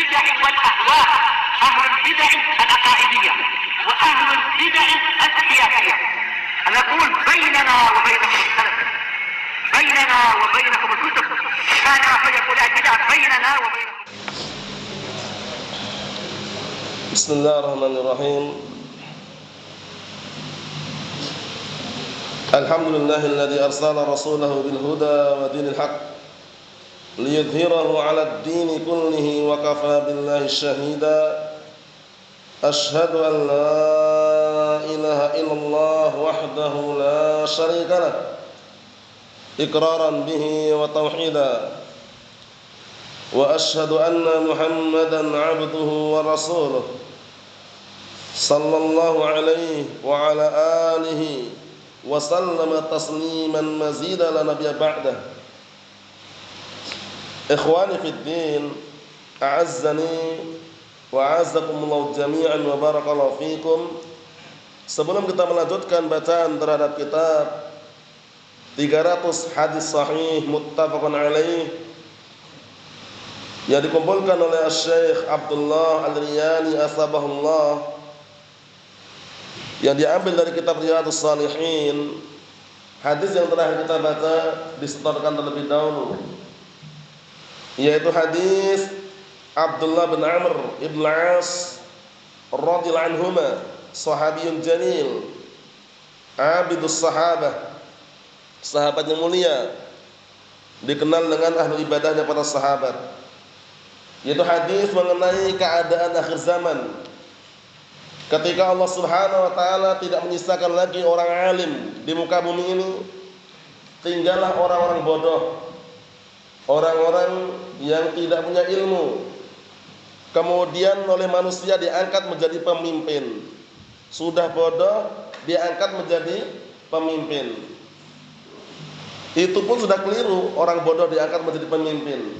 البدع والأهواء، أهل البدع العقائدية وأهل البدع السياسية. نقول بيننا وبينكم السلف، بيننا وبينكم الكتب، كان فيقول البدع بيننا وبينكم. بسم الله الرحمن الرحيم. الحمد لله الذي أرسل رسوله بالهدى ودين الحق ليظهره على الدين كله وكفى بالله شهيدا. أشهد أن لا إله إلا الله وحده لا شريك له إقرارا به وتوحيدا، وأشهد أن محمدا عبده ورسوله صلى الله عليه وعلى آله وسلم تسليما مزيدا لا نبي بعده. إخواني في الدين، أعزني wa'azzakumullahu jami'an wa barakallahu fikum. Sebelum kita melanjutkan bacaan terhadap kitab 300 hadis sahih muttafaqun alaih yang dikumpulkan oleh Syekh Abdullah Al-Riyani asbahullah, yang diambil dari kitab Riyadhus Shalihin, hadis yang terakhir kita baca disetorkan terlebih dahulu, yaitu hadis Abdullah bin Amr ibn As radhiyallahu anhuma, sahabiyun jalil, abidus sahabah, sahabat yang mulia, dikenal dengan ahli ibadahnya para sahabat. Yaitu hadis mengenai keadaan akhir zaman, ketika Allah Subhanahu wa taala tidak menyisakan lagi orang alim di muka bumi ini, tinggallah orang-orang bodoh, orang-orang yang tidak punya ilmu. Kemudian oleh manusia diangkat menjadi pemimpin. Sudah bodoh diangkat menjadi pemimpin. Itu pun sudah keliru, orang bodoh diangkat menjadi pemimpin.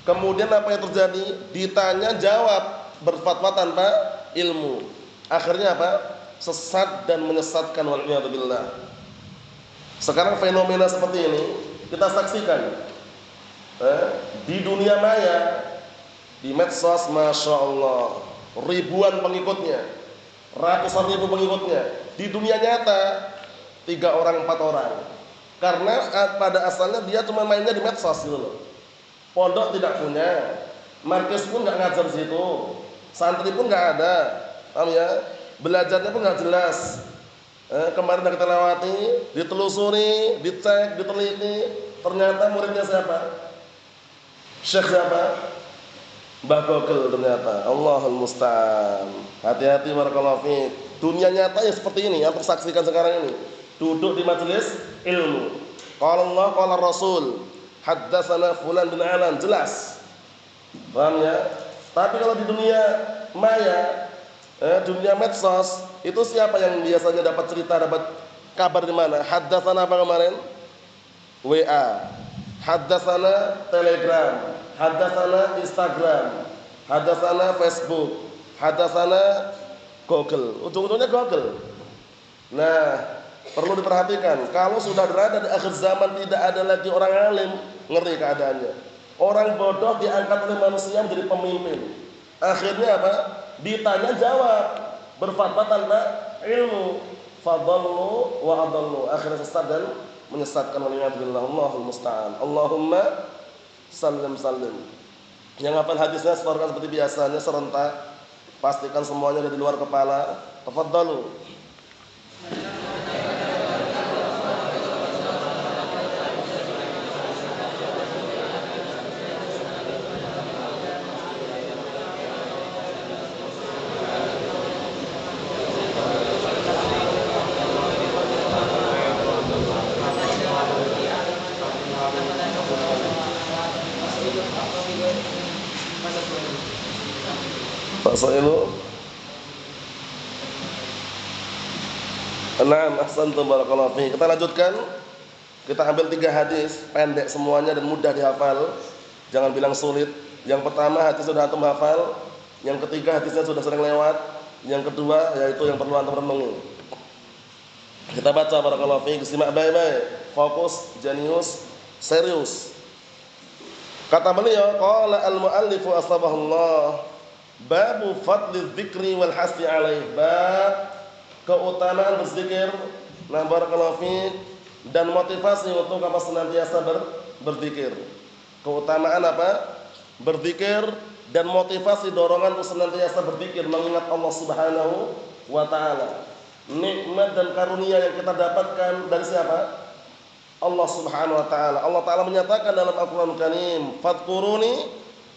Kemudian apa yang terjadi? Ditanya jawab, berfatwa tanpa ilmu. Akhirnya apa? Sesat dan menyesatkan, wal'iyadzubillah. Sekarang fenomena seperti ini kita saksikan di dunia maya, di medsos, masya Allah, ribuan pengikutnya, ratusan ribu pengikutnya. Di dunia nyata 3 orang 4 orang, karena pada asalnya dia cuma mainnya di medsos gitu loh. Pondok tidak punya, markis pun nggak ngajar situ, santri pun nggak ada, paham ya? Belajarnya pun nggak jelas. Kemarin kita lewati, ditelusuri, dicek, diteliti, ternyata muridnya siapa? Syekh siapa? Mbah Gogel ternyata. Allahul musta'an. Hati-hati barakallahu fiik. Dunia nyata ya seperti ini yang tersaksikan sekarang ini. Duduk di majelis ilmu. Qala Allah, qala Rasul, haddatsana fulan bin alan, jelas. Paham ya? Tapi kalau di dunia maya, dunia medsos, itu siapa yang biasanya dapat cerita, dapat kabar di mana? Haddatsana apa kemarin? WA. Haddatsana Telegram, haddatsana Instagram, haddatsana Facebook, haddatsana Google. Ujung-ujungnya Google. Nah, perlu diperhatikan, kalau sudah berada di akhir zaman tidak ada lagi orang alim, ngeri keadaannya. Orang bodoh diangkat oleh manusia menjadi pemimpin. Akhirnya apa? Ditanya jawab, berfatwa tanpa ilmu. Fadallu wa adallu. Akhirnya sesat dan menyesatkan, waliyadzubillah. Allahul musta'an. Allahumma sallim sallim. Yang hafal hadisnya setorkan seperti biasanya serentak. Pastikan semuanya ada di luar kepala. Tafadhalu. Pak Soilu. Naam, ahsantum barakallahu fiik. Kita lanjutkan. Kita ambil 3 hadis pendek semuanya dan mudah dihafal. Jangan bilang sulit. Yang pertama hadis sudah antum hafal. Yang ketiga hadisnya sudah sering lewat. Yang kedua yaitu yang perlu antum renungi. Kita baca barakallahu fiik. Simak baik-baik. Fokus, jenius, serius. Kata beliau, qala al-muallifu asbahullah, babu fadli dzikri wal hasi alaih, bab keutamaan berzikir, nah barakallahu fiik, dan motivasi untuk apa senantiasa berzikir. Keutamaan apa? Berzikir dan motivasi dorongan untuk senantiasa berzikir, mengingat Allah Subhanahu wa taala. Nikmat dan karunia yang kita dapatkan dari siapa? Allah Subhanahu wa taala. Allah taala menyatakan dalam Al-Qur'an Karim, "Fadhkuruni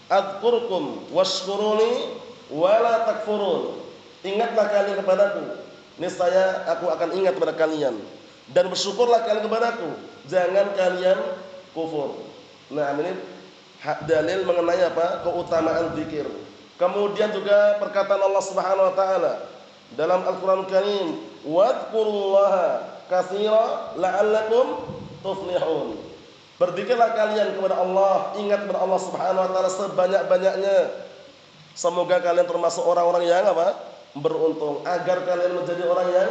adzkurkum washkuruni wala takfurun." Ingatlah kalian kepadaku, niscaya aku akan ingat kepada kalian, dan bersyukurlah kalian kepadaku, jangan kalian kufur. Nah, ini dalil mengenai apa? Keutamaan zikir. Kemudian juga perkataan Allah Subhanahu wa taala dalam Al-Qur'an Karim, "Wadhkurullaha katsira la'allakum tuflihun." Berzikirlah kalian kepada Allah, ingat kepada Allah Subhanahu wa taala sebanyak-banyaknya. Semoga kalian termasuk orang-orang yang apa? Beruntung, agar kalian menjadi orang yang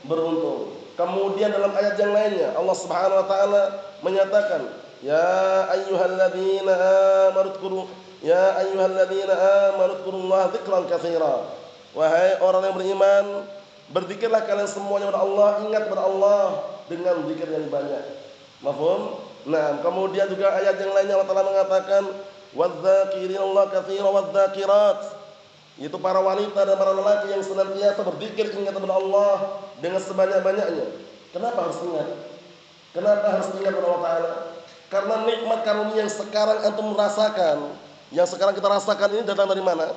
beruntung. Kemudian dalam ayat yang lainnya Allah Subhanahu wa taala menyatakan, "Ya ayyuhalladzina amanu dzkuru dzkurullaha dzikran katsira." Wahai orang yang beriman, berzikirlah kalian semuanya kepada Allah, ingat kepada Allah dengan zikir yang banyak. Mafhum? Nah, kemudian juga ayat yang lainnya Allah Taala mengatakan, "Wadz-dzakirinallaha katsiran wadz-dzakirat." Itu para wanita dan para lelaki yang senantiasa berzikir, ingat kepada Allah dengan sebanyak-banyaknya. Kenapa harus ingat? Kenapa harus ingat kepada Allah Taala? Karena nikmat karunia yang sekarang antum rasakan, yang sekarang kita rasakan ini datang dari mana?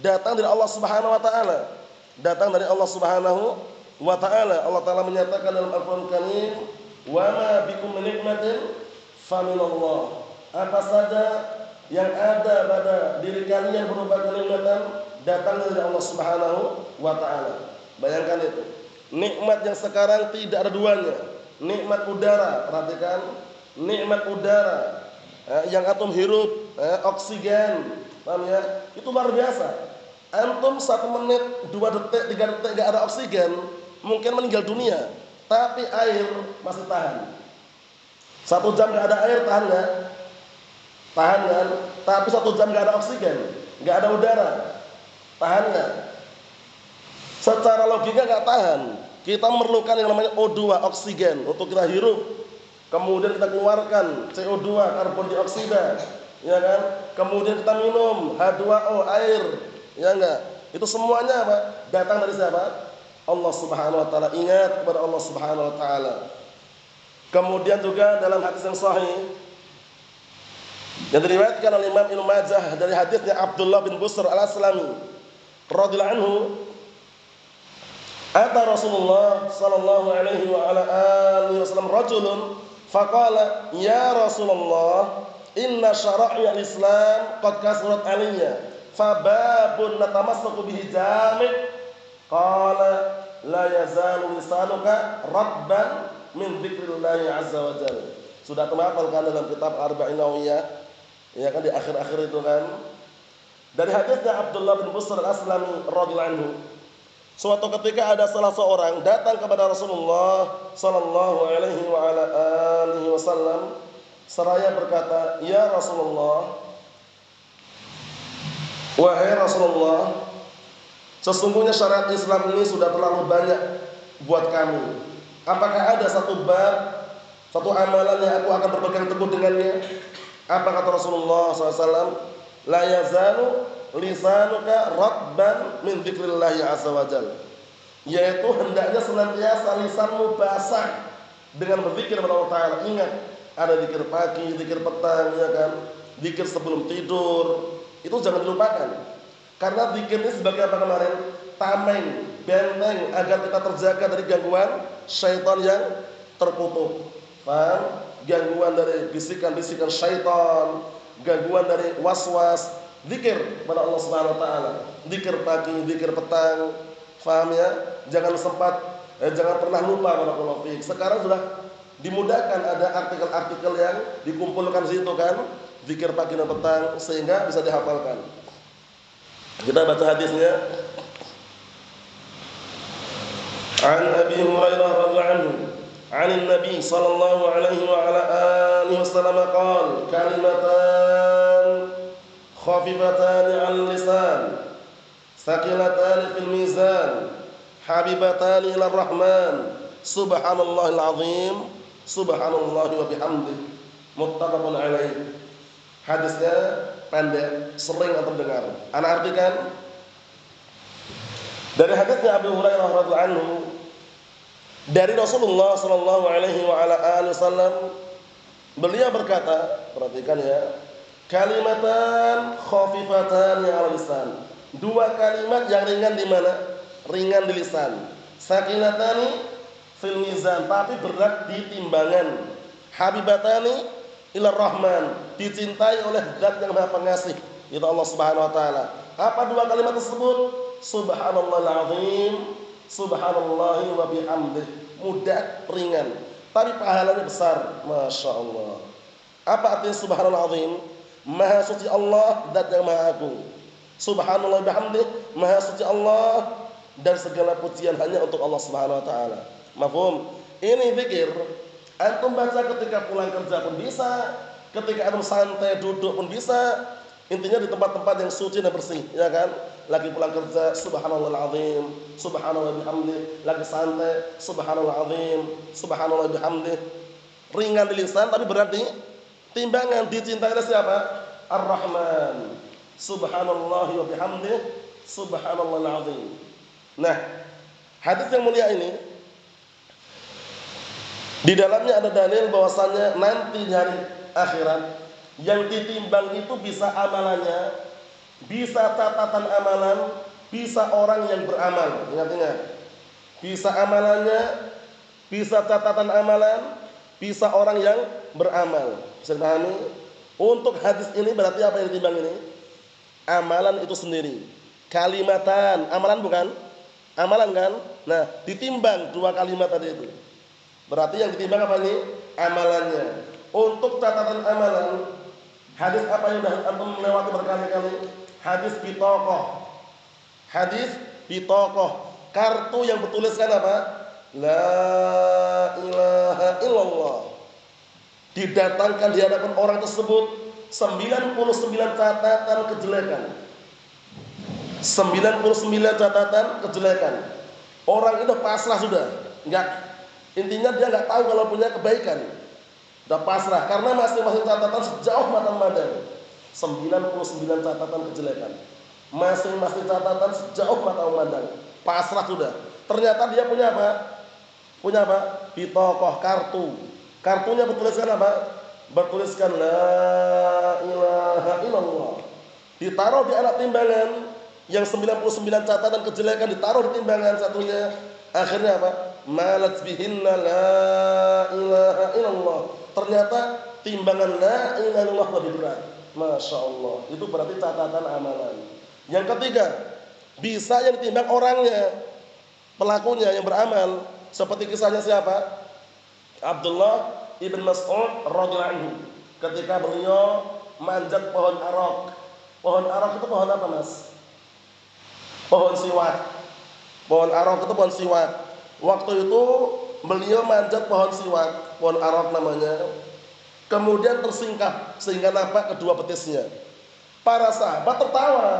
Datang dari Allah Subhanahu wa taala. Datang dari Allah Subhanahu wa taala. Allah Taala menyatakan dalam Al-Qur'an Karim, "Wa ma bikum min nikmatin faminallah." Apa saja yang ada pada diri kalian berupa kenikmatan datang dari Allah Subhanahu wa taala. Bayangkan itu. Nikmat yang sekarang tidak ada duanya. Nikmat udara, perhatikan, nikmat udara yang antum hirup, oksigen, paham ya? Itu luar biasa. Antum 1 menit, 2 detik, 3 detik enggak ada oksigen, mungkin meninggal dunia. Tapi air masih tahan. 1 jam enggak ada air, tahan enggak? Tahan kan? Tapi 1 jam enggak ada oksigen, enggak ada udara, tahan enggak? Secara logika enggak tahan. Kita memerlukan yang namanya O2, oksigen, untuk kita hirup. Kemudian kita keluarkan CO2, karbon dioksida, ya kan? Kemudian kita minum H2O, air, ya enggak? Itu semuanya apa? Datang dari siapa? Allah Subhanahu wa taala. Ingat kepada Allah Subhanahu wa taala. Kemudian juga dalam hadis yang sahih yang diriwayatkan oleh Imam Ibnu Majah dari hadisnya Abdullah bin Busr al-Aslami radhiyallahu anhu, ata Rasulullah sallallahu alaihi wa ala alihi wasallam rajulun faqala, "Ya Rasulullah, inna syara'i al-Islam qad kasurat alayya, fa babun natamassaku bihi jami'." Qala, "La yazalu lisanuka rabban min dzikrillahi azza wa jalla." Sudah terhafalkan dalam kitab Arba'in Nawawiyah, ya kan, di akhir-akhir itu kan. Dari hadisnya Abdullah bin Busr al-Aslami radhiyallahu anhu, suatu ketika ada salah seorang datang kepada Rasulullah sallallahu alaihi wa ala alihi wasallam seraya berkata, "Ya Rasulullah, wahai Rasulullah, sesungguhnya syariat Islam ini sudah terlalu banyak buat kami. Apakah ada satu bab, satu amalan yang aku akan berpegang teguh dengannya?" Apa kata Rasulullah SAW? "La yazalu lisanuka rabban min dzikrillahi azza wa jalla." Yaitu hendaknya senantiasa lisanmu basah dengan berzikir kepada Allah Ta'ala. Ingat, ada zikir pagi, zikir petang, ya kan? Zikir sebelum tidur. Itu jangan dilupakan. Karena zikir ini sebagai apa kemarin? Tameng, benteng agar kita terjaga dari gangguan syaitan yang terkutuk. Paham? Gangguan dari bisikan-bisikan syaitan, gangguan dari was-was. Zikir kepada Allah Subhanahu wa taala. Zikir pagi, zikir petang. Paham ya? Jangan pernah lupa barakallahu fiik. Sekarang sudah dimudahkan, ada artikel-artikel yang dikumpulkan situ kan, zikir pagi dan petang, sehingga bisa dihafalkan. Kita baca hadisnya. An Abi Hurairah radhiyallahu anhu, 'anil Nabi sallallahu alaihi wa ala alihi wasallam qala kalimatan khafifatan 'alal lisan thaqilatan fil mizan habibatan ila rahman subhanallahil azim subhanallahi wa bihamdihi muttafaqun alaih. Hadisnya pendek, sering atau dengar. Ana artikan dari hadisnya Abu Hurairah radhiyallahu anhu dari Rasulullah sallallahu alaihi wa ala alihi wasallam, beliau berkata, perhatikan ya, kalimatan khafifatan 'alal lisan. Dua kalimat yang ringan di mana? Ringan di lisan. Sakinatani fil mizan, tapi berat di timbangan. Habibatani ila rahman, dicintai oleh Zat yang Maha Pengasih, itu Allah Subhanahu wa taala. Apa dua kalimat tersebut? Subhanallahil azim, subhanallahi wa bihamdihi. Mudah, ringan, tapi pahalanya besar. Masya Allah. Apa artinya subhanallah azim? Maha suci Allah, Zat yang Maha Agung. Subhanallah wa bihamdihi, Maha suci Allah dan segala pujian hanya untuk Allah Subhanahu wa taala. Mafhum? Ini zikir antum baca ketika pulang kerja pun bisa, ketika antum santai duduk pun bisa. Intinya di tempat-tempat yang suci dan bersih, ya kan? Lagi pulang kerja, subhanallahil azim, subhanallah bihamdi. Lagi santai, subhanallah azim, subhanallah bihamdi. Ringan di lisan tapi berat di timbangan. Dicintai oleh siapa? Ar-Rahman. Subhanallah wa bihamdi, subhanallahil azim. Nah, hadis yang mulia ini di dalamnya ada dalil bahwasannya nanti di hari akhirat yang ditimbang itu bisa amalannya, bisa catatan amalan, bisa orang yang beramal. Ingat-ingat, bisa amalannya, bisa catatan amalan, bisa orang yang beramal. Bisa dipahami? Untuk hadis ini berarti apa yang ditimbang ini? Amalan itu sendiri. Kalimatan, amalan bukan? Amalan kan? Nah, ditimbang dua kalimat tadi itu. Berarti yang ditimbang apa ini? Amalannya. Untuk catatan amalan, hadis apa yang sudah antum melewati berkali-kali? Hadis bitokoh. Hadis bitokoh. Kartu yang bertuliskan apa? La ilaha illallah. Didatangkan di hadapan orang tersebut 99 catatan kejelekan. 99 catatan kejelekan. Orang itu pasrah sudah. Enggak. Intinya dia enggak tahu kalau punya kebaikan. Sudah pasrah karena masing-masing catatan sejauh mata memandang. 99 catatan kejelekan. Masing-masing catatan sejauh mata memandang. Pasrah sudah. Ternyata dia punya apa? Punya apa? Bitokoh, kartu. Kartunya bertuliskan apa? Bertuliskan la ilaha illallah. Ditaruh di alat timbangan. Yang 99 catatan kejelekan ditaruh di timbangan satunya. Akhirnya apa? Malat bihinna la ilaha illallah. Ternyata timbangan la ilaha illallah lebih berat. Masya Allah. Itu berarti catatan amalan. Yang ketiga, bisa yang ditimbang orangnya, pelakunya yang beramal. Seperti kisahnya siapa? Abdullah ibn Mas'ud radhiyallahu anhu. Ketika beliau manjat pohon arok. Pohon arok itu pohon apa, Mas? Pohon siwak. Pohon arok itu pohon siwak. Waktu itu beliau manjat pohon siwak, pohon arok namanya. Kemudian tersingkap sehingga nampak kedua betisnya. Para sahabat tertawa.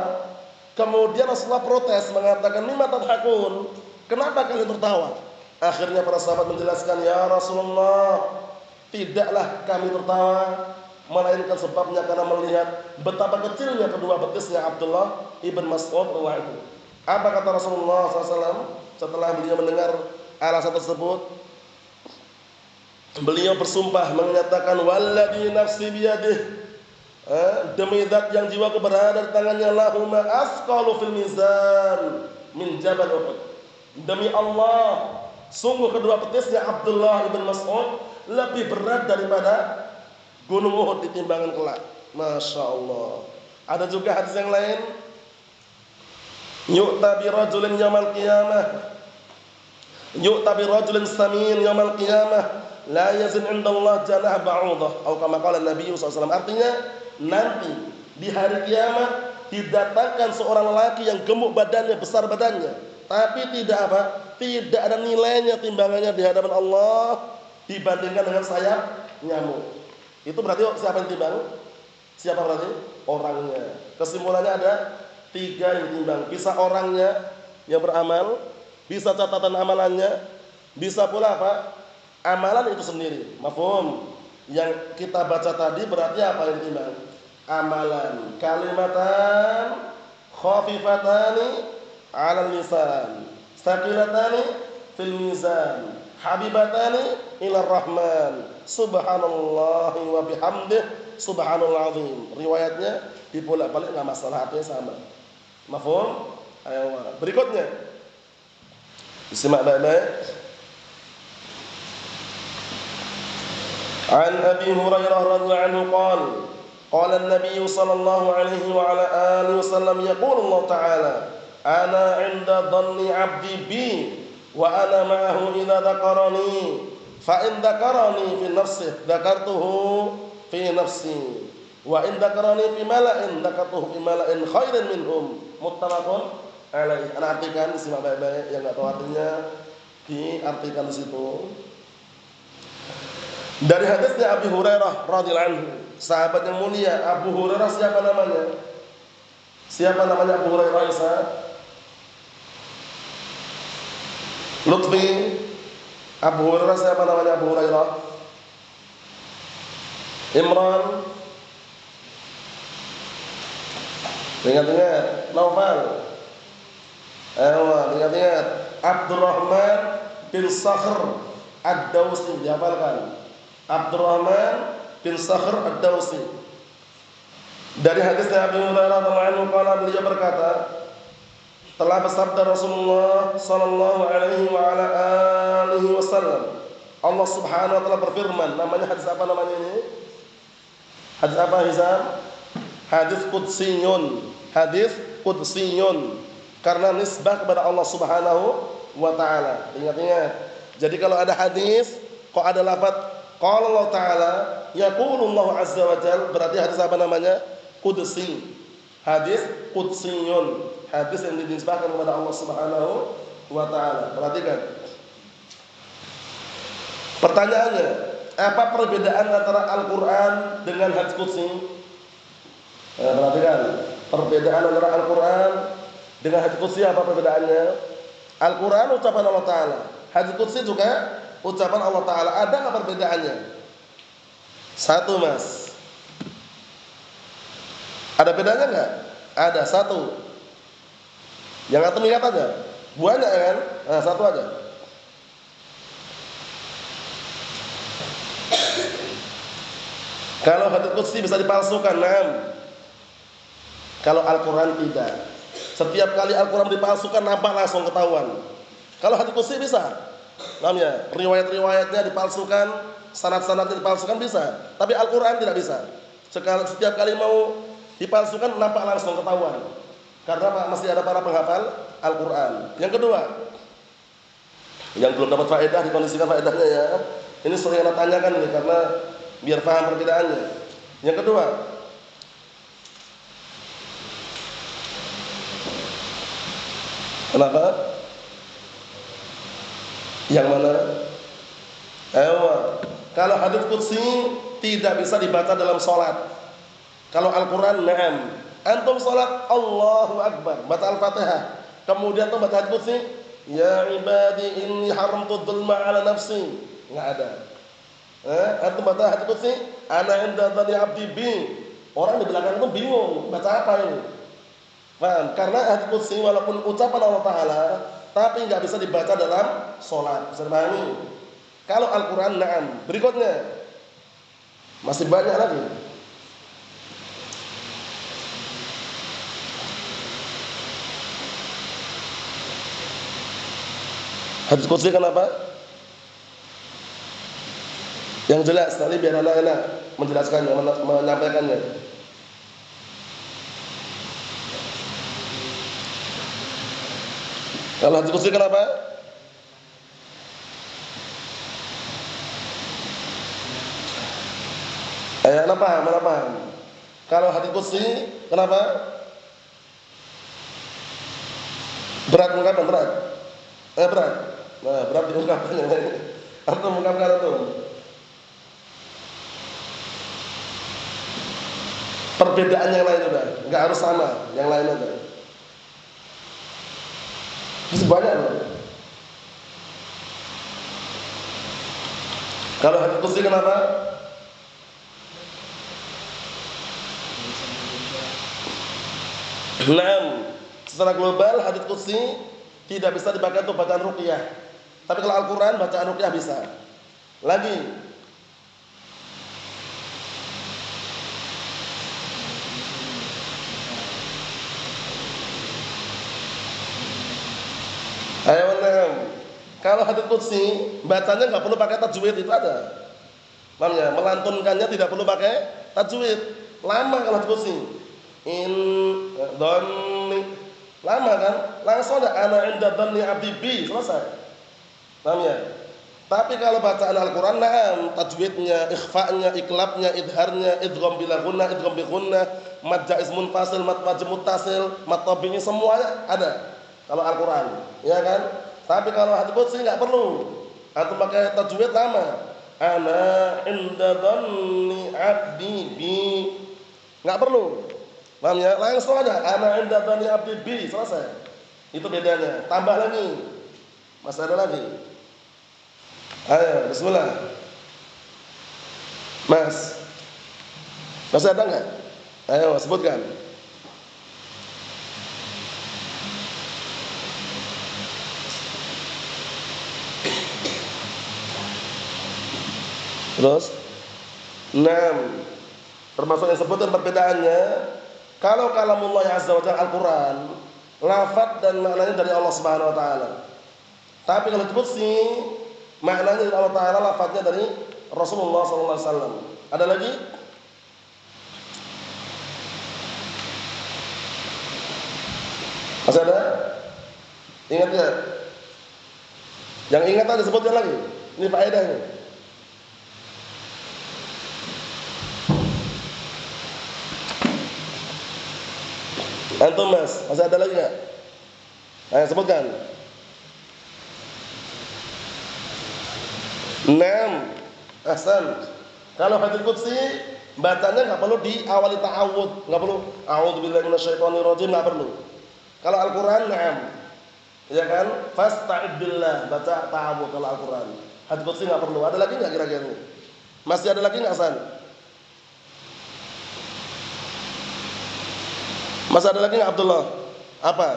Kemudian Rasulullah protes mengatakan, "Mimma tadhakun?" Kenapa kalian tertawa? Akhirnya para sahabat menjelaskan, "Ya Rasulullah, tidaklah kami tertawa, melainkan sebabnya karena melihat betapa kecilnya kedua betisnya Abdullah ibn Mas'ud radhiyallahu anhu." Apa kata Rasulullah SAW setelah beliau mendengar alasan tersebut? Beliau bersumpah menyatakan, "Walladzi nafsi biyadihi," demi zat yang jiwaku berada di tangannya, "lahuma asqalu fil mizan min jabal Uhud." Demi Allah, sungguh kedua betisnya Abdullah ibn Mas'ud lebih berat daripada gunung Uhud di timbangan kelak. Masya Allah. Ada juga hadis yang lain, yu'ta bi rajulin yaumil qiyamah, yu'ta bi rajulin samin yaumil qiyamah la yazin 'inda Allah janah ba'udah, atau kama qala Nabi SAW. Artinya nanti di hari kiamat didatangkan seorang lelaki yang gemuk badannya, besar badannya, tapi tidak apa? Tidak ada nilainya timbangannya di hadapan Allah dibandingkan dengan sayap nyamuk. Itu berarti siapa yang timbang? Siapa berarti? Orangnya. Kesimpulannya ada 3 yang timbang. Bisa orangnya yang beramal, bisa catatan amalannya, bisa pula apa? Amalan itu sendiri. Mafhum? Yang kita baca tadi berarti apa yang timbang? Amalan. Kalimatan khafifatani 'alal lisan, tsaqilatani fil mizan, habibatani ilar rahman, subhanallahi wa bihamdihi subhanal azim. Riwayatnya dibolak-balik enggak masalah, artinya sama. Mafhum? Ayo, berikutnya. Disimak baik-baik. An Abi Hurairah radhiyallahu anhu qala qala an-nabiy sallallahu alaihi wa ala alihi wasallam yaqulu Allah ta'ala ana 'inda dhanni 'abdi bi wa ana ma'ahu idza dzakarani fa in dzakarani fi nafsihi dzakartuhu fi nafsi wa in dzakarani fi mala'in dzakartuhu fi mala'in khairin minhum. Muttafaqun alaih. Ana artikan, simak baik-baik, yang enggak tahu artinya diartikan di situ. Dari hadisnya Abi Hurairah radhiyallahu anhu, sahabat yang mulia. Abu Hurairah siapa namanya? Siapa namanya Abu Hurairah? Isa Lutfi. Abu Hurairah siapa namanya Abu Hurairah? Imran. Ingat-ingat. Naufal. Ingat-ingat. Abdurrahman bin Sakhr Ad-Dawsi, dihafalkan. Abdurrahman bin Sakhr Ad-Dawsi. Dari hadis Abi Hurairah radhiyallahu anhu, beliau berkata, telah bersabda Rasulullah sallallahu alaihi wa ala alihi wasallam, Allah Subhanahu wa taala berfirman. Namanya hadis apa namanya ini? Hadis apa, Hizam? Hadis qudsiyun. Hadis qudsiyun, karena nisbah kepada Allah Subhanahu wa taala. Ingat-ingat. Jadi kalau ada hadis kok ada lafaz qala Allah taala, yaqulu Allah azza wa jalla, berarti hadis apa namanya? Qudsi. Hadis qudsiyun, hadis yang dinisbahkan kepada Allah Subhanahu wa taala. Perhatikan. Pertanyaannya, apa perbedaan antara Al-Qur'an dengan hadis qudsi? Perhatikan. Perbedaan antara Al-Qur'an dengan hadis qudsi, apa perbedaannya? Al-Qur'an ucapan Allah taala, hadis qudsi juga ucapan Allah taala. Ada enggak perbedaannya? Satu, Mas. Ada bedanya enggak? Ada, satu. Yang antum ingat aja. Banyak kan? Nah, satu aja. Kalau hadits qudsi bisa dipalsukan, nah. Kalau Al-Qur'an tidak. Setiap kali Al-Qur'an dipalsukan nampak langsung ketahuan. Kalau hadits qudsi bisa. Namanya riwayat-riwayatnya dipalsukan, sanad-sanadnya dipalsukan bisa. Tapi Al-Qur'an tidak bisa. Setiap kali mau dipalsukan nampak langsung ketahuan. Karena masih ada para penghafal Al-Qur'an. Yang kedua, yang belum dapat faedah dikondisikan faedahnya ya. Ini sering Anda tanyakan nih karena biar paham perbedaannya. Yang kedua, kenapa? Yang mana? Kalau hadits qudsi tidak bisa dibaca dalam sholat. Kalau Al-Quran, na'am. Antum sholat, Allahu Akbar, baca Al-Fatihah. Kemudian antum baca hadits qudsi, ya ibadi inni haramtu dzulma ala nafsi. Enggak ada. Antum baca hadits qudsi, ana inda dzanni abdi bi. Orang di belakang itu bingung, baca apa ini? Paham? Karena hadits qudsi walaupun ucapan Allah taala, tapi enggak bisa dibaca dalam sholat. Bisa dipahami? Kalau Al-Quran, na'am. Berikutnya, masih banyak lagi. Hadits qudsi kenapa? Yang jelas, nanti biar anak-anak menjelaskannya, menyampaikannya. Kalau hadits qudsi kenapa? Mana paham? Kalau hadits qudsi kenapa? Berat ungkapan, berat. Berat. Nah, berat diungkapkannya. Antum ungkapkan antum. Perbedaan yang lain udah, enggak harus sama, yang lain aja. Bisa banyak loh. Kalau hadits qudsi kenapa? Nah, secara global hadits qudsi tidak bisa dipakai untuk bacaan ruqyah. Tapi kalau Al-Qur'an bacaan ruqyah bisa. Lagi. Ayo, nah. Kalau hadits qudsi bacanya nggak perlu pakai tajwid, itu ada. Paham ya? Melantunkannya tidak perlu pakai tajwid. Lama kalau hadits qudsi. In dhanni lama kan? Langsung ada ana inda dhanni abdi bi, selesai. Paham ya? Tapi kalau bacaan Al-Qur'an, na'am, tajwidnya, ikhfa'nya, iklabnya, idharnya, idgham bila gunnah, idgham bi gunnah, mad jaiz munfasil, mad wajib muttasil, mad tabi'i, semuanya ada kalau Al-Qur'an, ya kan? Tapi kalau hadits qudsi enggak perlu. Atau pakai tajwid lama. Ana inda dhanni abdi bi. Enggak perlu. Paham ya? Langsung aja ana inda dhanni abdi bi, selesai. Itu bedanya. Tambah lagi. Masih ada lagi. Ayo, bismillah. Mas. Masih ada enggak? Ayo, sebutkan. Terus 6. Termasuk yang sebutkan perbedaannya, kalau kalamullah azza wa jalla Al-Qur'an, lafaz dan maknanya dari Allah Subhanahu wa taala. Tapi kalau qudsi maknanya dari Allah taala, lafaznya dari Rasulullah sallallahu alaihi wasallam. Ada lagi? Masih ada? Ingat ya? Yang ingat tadi sebutkan lagi. Ini faedahnya. Antum Mas, masih ada lagi enggak? Ayo sebutkan. 6. Ahsan. Kalau hadits qudsi bacanya enggak perlu diawali ta'awudz, enggak perlu a'udzubillahi minasyaitonir rajim, enggak perlu. Kalau Al-Qur'an na'am. Ya kan? Fasta'id billah, baca ta'awudz kalau Al-Qur'an. Hadits qudsi enggak perlu. Ada lagi enggak kira-kira? Masih ada lagi enggak, Hasan? Masih ada lagi nggak Abdullah? Apa?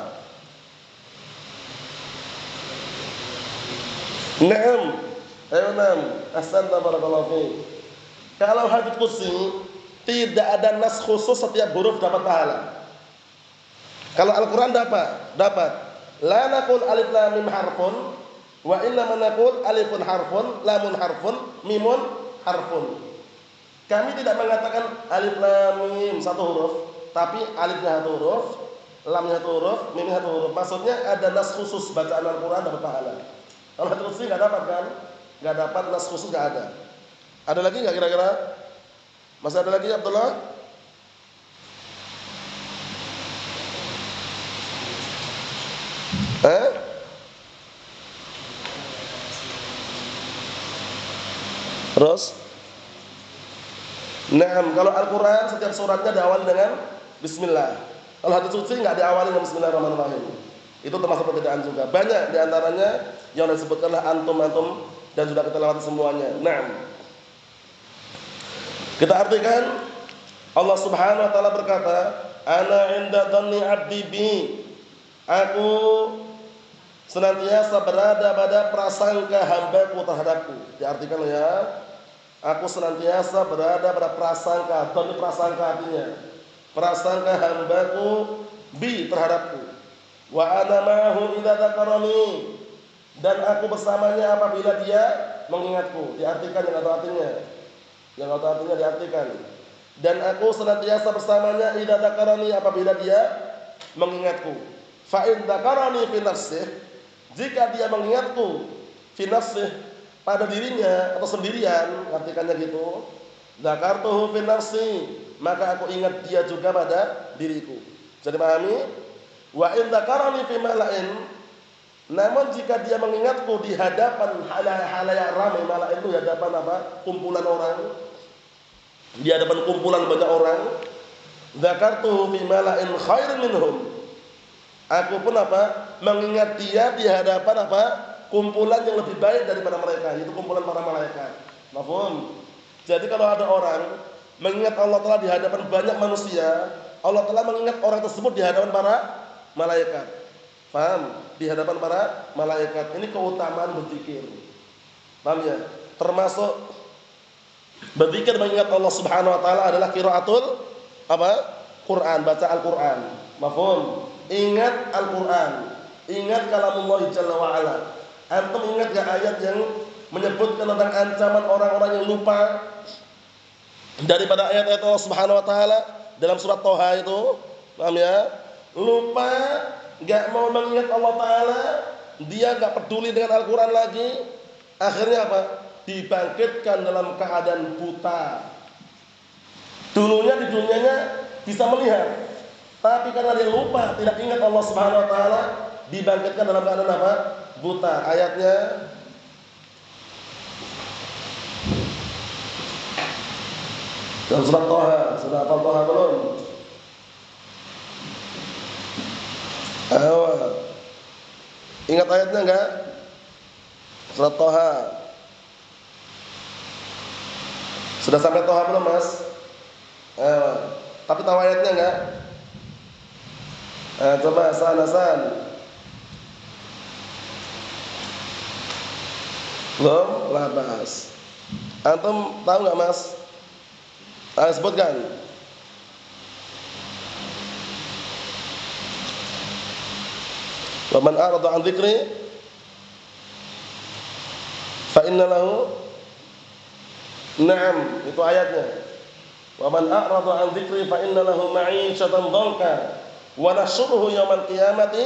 Naam. Ayo naam. Ahsanta barakallahu fiik. Kalau hadits qudsi tidak ada nas khusus setiap huruf dapat pahala. Kalau Al-Qur'an dapat. La naqul alif lam mim harfun wa inna naqul alifun harfun, lamun harfun, mimun harfun. Kami tidak mengatakan alif lam mim satu huruf, tapi alifnya satu huruf, lamnya satu huruf, mimnya satu huruf. Maksudnya ada nas khusus bacaan Al-Qur'an dapat pahala. Kalau hadits qudsi enggak dapat kan? Enggak dapat nas khusus, enggak ada. Ada lagi enggak kira-kira? Masih ada lagi Abdullah? Terus? Nah, kalau Al-Qur'an setiap suratnya diawali dengan bismillah. Kalau hadits qudsi enggak diawali dengan bismillahirrahmanirrahim. Itu termasuk perbedaan juga. Banyak diantaranya yang disebutkanlah antum dan sudah kita lewati semuanya. Nah, kita artikan Allah Subhanahu wa taala berkata, "Ana 'inda dhanni 'abdi bi." Aku senantiasa berada pada prasangka hambaku terhadapku. Diartikan ya, aku senantiasa berada pada prasangka. Dhanni prasangka artinya prasangka hambaku bi terhadapku. Wa ana ma'ahu idza dzakarani, dan aku bersamanya apabila dia mengingatku. Diartikan yang atau artinya. Yang atau artinya diartikan. Dan aku senantiasa bersamanya idza dzakarani apabila dia mengingatku. Fa in dzakarani fi nafsihi, jika dia mengingatku fi nafsihi pada dirinya atau sendirian, artikannya gitu. Dzakartuhu fi nafsi, maka aku ingat dia juga pada diriku. Bisa dipahami? Wa in dzakarani fi mala'in, Namun jika dia mengingatku di hadapan halayak ramai, malah itu di hadapan apa? Kumpulan orang, di hadapan kumpulan banyak orang, dzakartuhu fi mala'in khairin minhum. Aku pun apa? Mengingat dia di hadapan apa? Kumpulan yang lebih baik daripada mereka, yaitu kumpulan para malaikat. Mafhum? Jadi kalau ada orang mengingat Allah Ta'ala di hadapan banyak manusia, Allah Ta'ala mengingat orang tersebut di hadapan para malaikat. Paham? Di hadapan para malaikat. Ini keutamaan berzikir. Paham ya? Termasuk berzikir mengingat Allah Subhanahu wa taala adalah qiraatul apa? Quran, baca Al-Qur'an. Mafhum? Ingat Al-Qur'an. Ingat kalamullah jalla wa ala. Antum ingat enggak ayat yang menyebutkan tentang ancaman orang-orang yang lupa daripada ayat-ayat Allah Subhanahu wa taala dalam surat Thaha itu? Paham ya? Lupa, enggak mau mengingat Allah Ta'ala, dia enggak peduli dengan Al-Quran lagi, akhirnya apa? Dibangkitkan dalam keadaan buta. Dulunya di dunianya bisa melihat, tapi karena dia lupa, tidak ingat Allah Subhanahu wa taala, dibangkitkan dalam keadaan apa? Buta. Ayatnya dalam surat Thaha. Sudah hafal Thaha belum? Ayo. Ingat ayatnya enggak? Surat Thaha. Sudah sampai Thaha belum, Mas? Ayo. Tapi tahu ayatnya enggak? Coba Hasan. Belum? Lah bahas. Antum tahu enggak, Mas? Sebutkan. Wa man a'rada 'an dzikri fa inna lahu, na'am, itu ayatnya. Wa man a'rada 'an dzikri fa inna lahu ma'isyatan dhanka wa nahsyuruhu yaumal qiyamati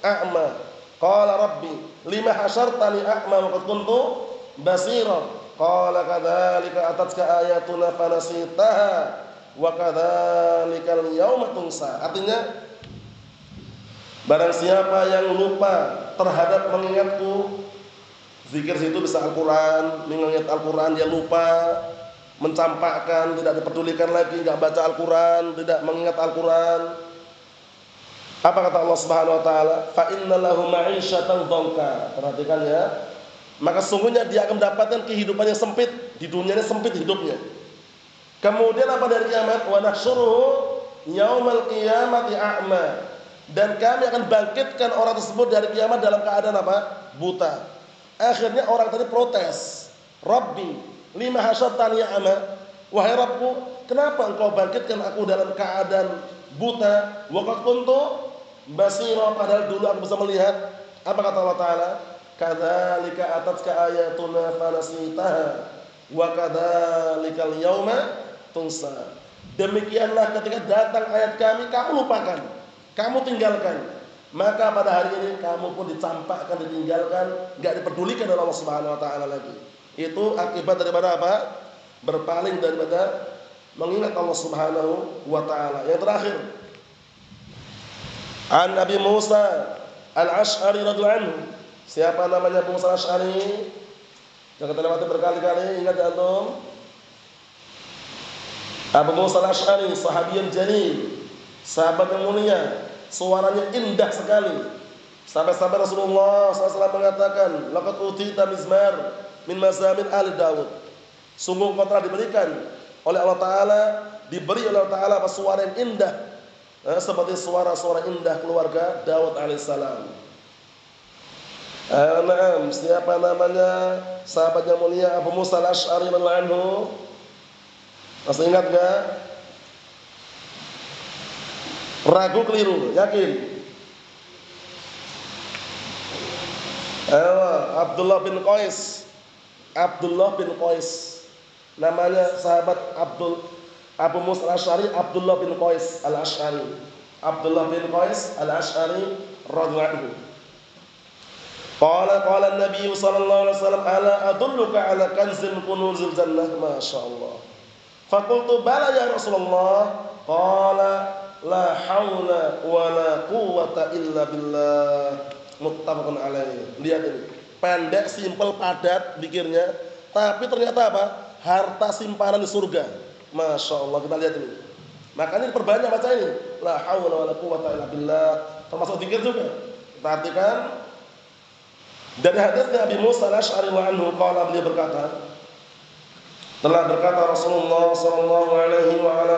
a'ma. Qala rabbi lima hasyartani a'ma wa qad kuntu basira. Qala kadzalika atatka ayatuna fanasitaha wa kadzalikal yauma tunsa. Artinya, barang siapa yang lupa terhadap mengingatku, zikir situ bisa Al-Quran, mengingat Al-Quran dia lupa, mencampakkan, tidak dipedulikan lagi, enggak baca Al-Quran, tidak mengingat Al-Quran. Apa kata Allah Subhanahu wa taala? Fa innalahu ma'isyatan dhanka. Perhatikan ya. Maka sungguhnya dia akan mendapatkan kehidupan yang sempit, di dunianya sempit hidupnya. Kemudian apa dari kiamat? Wa nahsyuruhu yaumal qiyamati a'ma. Dan kami akan bangkitkan orang tersebut dari kiamat dalam keadaan apa? Buta. Akhirnya orang tadi protes. Rabbi, lima hasyartani a'ma. Wahai Rabbku, kenapa engkau bangkitkan aku dalam keadaan buta? Wa qad kuntu basira, padahal dulu aku bisa melihat. Apa kata Allah Ta'ala? Kadzalika atatka ayatuna fanasitaha wa kadzalikal yauma tunsa. Demikianlah ketika datang ayat kami, kamu lupakan, kamu tinggalkan. Maka pada hari ini kamu pun dicampakkan, ditinggalkan, enggak dipedulikan oleh Allah Subhanahu wa taala lagi. Itu akibat daripada apa? Berpaling daripada mengingat Allah Subhanahu wa taala. Yang terakhir, An Nabi Musa Al-Asy'ari radhiyallahu anhu. Siapa namanya Abu Musa Al-Asy'ari? Jangan kita lewati berkali-kali, ingat ya antum. Abu Musa Al-Asy'ari, sahabiyun jalil, sahabat yang mulia, suaranya indah sekali. Sampai-sampai Rasulullah SAW mengatakan, laqad utita mizmar min mazamin ali Daud. Sungguh engkau telah diberikan oleh Allah Ta'ala, diberi oleh Allah Ta'ala suara yang indah, seperti suara-suara indah keluarga Daud alaihissalam. Naam, siapa namanya sahabat yang mulia Abu Musa Al-Asy'ari radhiyallahu anhu? Masih ingat enggak? Ragu, keliru, yakin? Abdullah bin Qais. Abdullah bin Qais. Namanya sahabat Abu Musa Al-Asy'ari, Abdullah bin Qais Al-Asy'ari. Abdullah bin Qais Al-Asy'ari radhiyallahu anhu. Qala Nabi sallallahu alaihi wasallam, ala adulluka ala kanzin kunuzil jannah. Masyaallah. Faqultu bala ya Rasulullah. Qala la haula wa la quwwata illa billah. Muttafaqun alaih. Lihat ini. Pendek, simpel, padat pikirnya, tapi ternyata apa? Harta simpanan di surga. Masya Allah, kita lihat ini. Makanya diperbanyak baca ini. La haula wala quwata illa billah. Termasuk zikir juga. Kita artikan dari hadisnya Abi Musa Al-Asy'ari anhu qala, beliau berkata, telah berkata Rasulullah sallallahu alaihi wa ala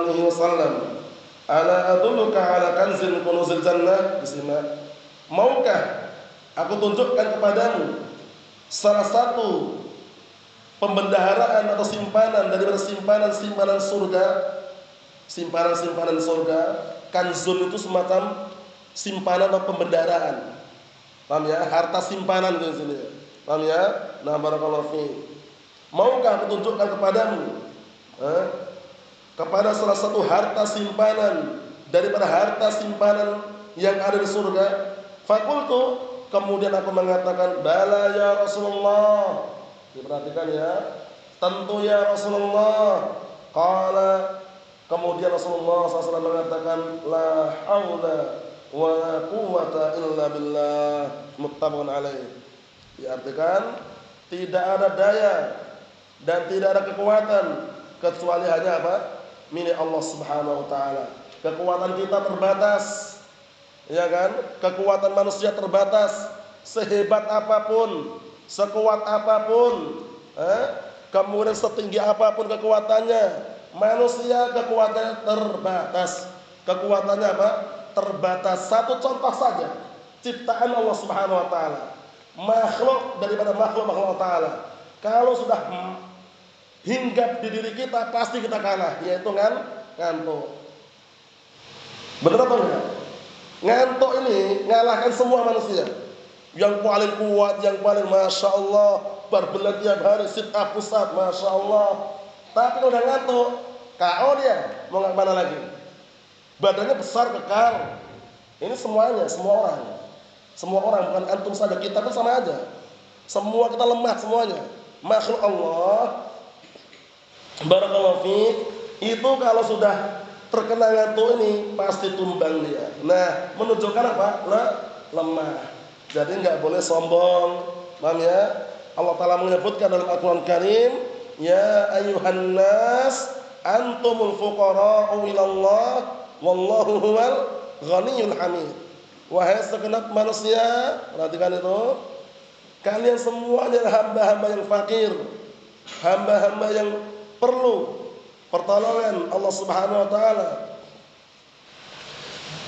alihi wasallam, "Ala adulluka ala kanzin kunuzil jannah?" Disimak. Maukah aku tunjukkan kepadamu salah satu pembendaharaan atau simpanan daripada simpanan surga? Simpanan surga. Kanzun itu semacam simpanan atau pembendaharaan. Paham ya? Harta simpanan di sini. Paham ya? Nah, barakallahu fiik. Maukah aku tunjukkan kepadamu kepada salah satu harta simpanan daripada harta simpanan yang ada di surga? Fakultu, kemudian aku mengatakan, bala ya Rasulullah. Diperhatikan ya, tentu ya Rasulullah. Qala, kemudian Rasulullah SAW mengatakan, la haula wa la quwwata illa billah. Muttafaqun alaih. Diartikan, tidak ada daya dan tidak ada kekuatan kecuali hanya apa? Milik Allah Subhanahu wa taala. Kekuatan kita terbatas. Ya kan? Kekuatan manusia terbatas. Sehebat apapun, sekuat apapun, kemudian setinggi apapun kekuatannya, manusia kekuatannya terbatas. Kekuatannya apa? Terbatas. Satu contoh saja, ciptaan Allah Subhanahu wa taala. Makhluk daripada makhluk Allah taala. Kalau sudah hinggap di diri kita, pasti kita kalah, yaitu ngantuk. Benar atau enggak? Ngantuk ini ngalahkan semua manusia. Yang paling kuat, yang paling masya Allah, berbelat tiap hari, sit up, push up, masya Allah. Tapi kalau udah ngantuk, KO dia, mau nggak mana lagi? Badannya besar, kekar. Ini semuanya, semua orang, bukan antum saja, kita pun sama aja. Semua kita lemah semuanya. Makhluk Allah, barakallahu fiik, itu kalau sudah terkena ngantuk ini pasti tumbang dia. Nah, menunjukkan apa? Lemah. Jadi enggak boleh sombong. Paham ya? Allah Taala menyebutkan dalam Al-Qur'an Karim, ya ayyuhan nas antumul fuqara'u ilallah wallahu huwal ghaniyyul hamid. Wahai segenap manusia, perhatikan itu, kalian semuanya adalah hamba-hamba yang fakir, hamba-hamba yang perlu pertolongan Allah Subhanahu wa taala.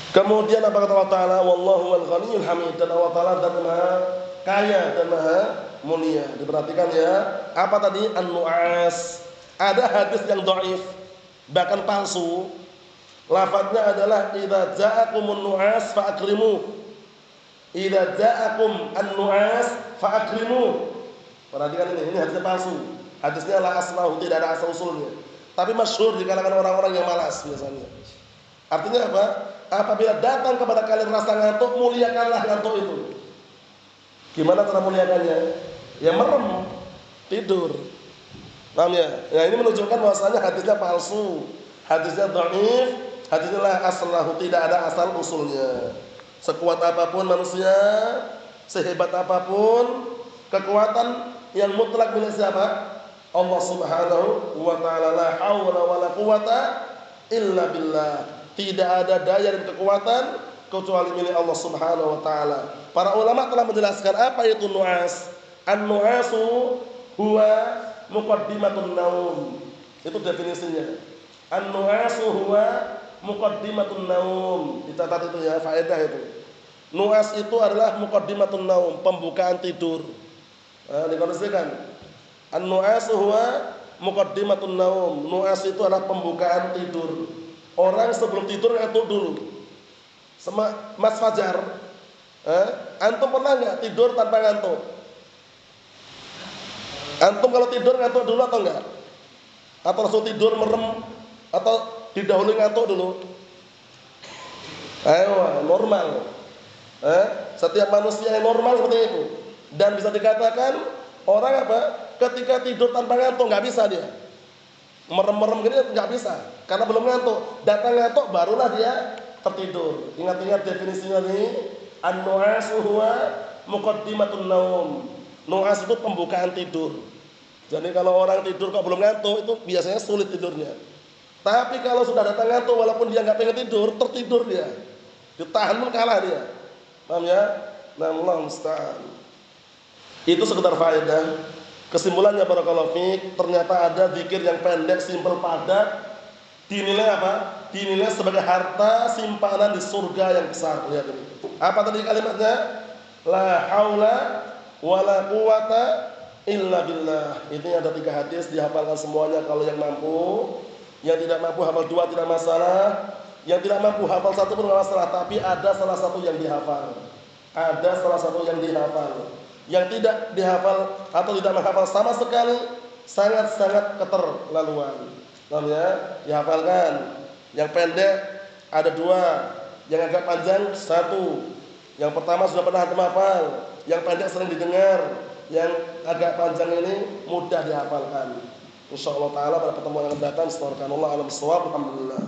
Kemudian apa kata Allah Taala? Wallahu wal ghaniyyul hamid. Dan Allah Taala dan Maha Kaya dan Maha Mulia. Diperhatikan ya. Apa tadi? An-Nu'as. Ada hadis yang dhaif, bahkan palsu. Lafadznya adalah idza ja'akumun nu'as fa'akrimu. Idza ja'akum an-nu'as fa'akrimu. Perhatikan ini hadisnya palsu. Hadisnya la aslahu, tidak ada asal usulnya. Tapi masyhur di kalangan orang-orang yang malas biasanya. Artinya apa? Apabila datang kepada kalian rasa ngantuk, muliakanlah ngantuk itu. Gimana cara muliakannya? Ya merem, tidur. Paham ya? Nah, ini menunjukkan bahwasanya hadisnya palsu, hadisnya dhaif, hadisnya la aslahu, tidak ada asal usulnya. Sekuat apapun manusia, sehebat apapun, kekuatan yang mutlak milik siapa? Allah Subhanahu wa taala. La haula wala quwata illa billah. Tidak ada daya dan kekuatan kecuali milik Allah Subhanahu wa taala. Para ulama telah menjelaskan apa itu nu'as. An-nu'asu huwa muqaddimatun naum. Itu definisinya. An-nu'asu huwa muqaddimatun naum. Dicatat itu ya, faedah itu. Nu'as itu adalah muqaddimatun naum, pembukaan tidur. Dikondisikan. An-nu'asu huwa muqaddimatun naum. Nu'as itu adalah pembukaan tidur. Orang sebelum tidur ngantuk dulu. Mas Fajar, antum pernah nggak tidur tanpa ngantuk? Antum kalau tidur ngantuk dulu atau enggak? Atau langsung tidur merem? Atau didahului ngantuk dulu? Ayo, normal. Setiap manusia yang normal seperti itu. Dan bisa dikatakan orang apa? Ketika tidur tanpa ngantuk nggak bisa dia. Merem-merem gini nggak bisa, karena belum ngantuk. Datang ngantuk barulah dia tertidur. Ingat-ingat definisinya nih. An-nu'asu huwa muqaddimatun naum. Nu'as itu pembukaan tidur. Jadi kalau orang tidur kok belum ngantuk itu biasanya sulit tidurnya. Tapi kalau sudah datang ngantuk walaupun dia nggak pengen tidur, tertidur dia. Ditahan pun kalah dia. Paham ya? Nah, Allah musta'an. Itu sekedar faedah. Kesimpulannya barakallahu fiik, ternyata ada zikir yang pendek, simpel, padat, dinilai apa? Dinilai sebagai harta simpanan di surga yang besar. Lihat ini. Apa tadi kalimatnya? La haula wala quwata illa billah. Ini ada 3 hadis, dihafalkan semuanya kalau yang mampu. Yang tidak mampu hafal 2 tidak masalah. Yang tidak mampu hafal 1 pun tidak masalah, tapi ada salah satu yang dihafal. Ada salah satu yang dihafal. Yang tidak dihafal atau tidak menghafal sama sekali sangat-sangat keterlaluan. Namanya dihafalkan. Yang pendek ada 2, yang agak panjang 1. Yang pertama sudah pernah hafal, yang pendek sering didengar, yang agak panjang ini mudah dihafalkan. Insyaallah taala pada pertemuan yang akan datang, subhanallah alam shawab, alhamdulillah.